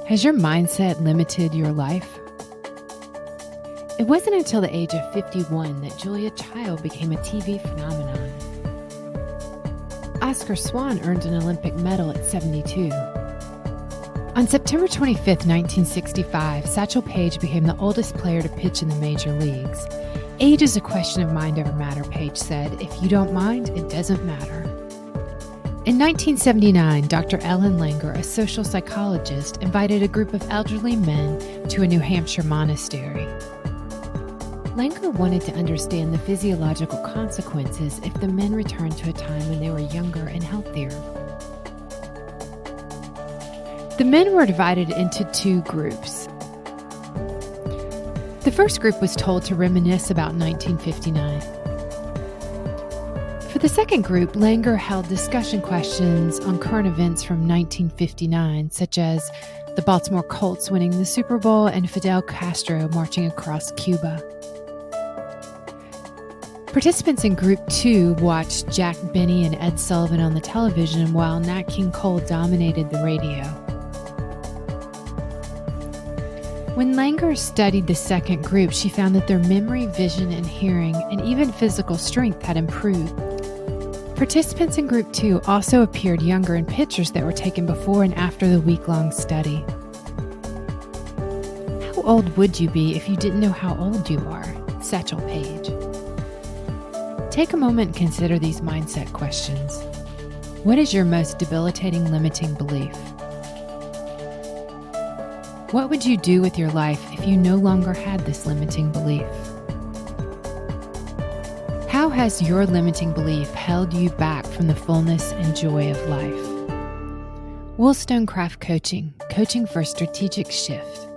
Has your mindset limited your life? It wasn't until the age of 51 that Julia Child became a TV phenomenon. Oscar Swahn earned an Olympic medal at 72. On September 25, 1965, Satchel Paige became the oldest player to pitch in the major leagues. Age is a question of mind over matter, Paige said. If you don't mind, it doesn't matter. In 1979, Dr. Ellen Langer, a social psychologist, invited a group of elderly men to a New Hampshire monastery. Langer wanted to understand the physiological consequences if the men returned to a time when they were younger and healthier. The men were divided into two groups. The first group was told to reminisce about 1959. For the second group, Langer held discussion questions on current events from 1959, such as the Baltimore Colts winning the Super Bowl and Fidel Castro marching across Cuba. Participants in Group 2 watched Jack Benny and Ed Sullivan on the television while Nat King Cole dominated the radio. When Langer studied the second group, she found that their memory, vision, and hearing, and even physical strength had improved. Participants in Group 2 also appeared younger in pictures that were taken before and after the week-long study. How old would you be if you didn't know how old you are? Satchel Paige. Take a moment and consider these mindset questions. What is your most debilitating limiting belief? What would you do with your life if you no longer had this limiting belief? How has your limiting belief held you back from the fullness and joy of life? Woolstonecraft Coaching, coaching for a strategic shift.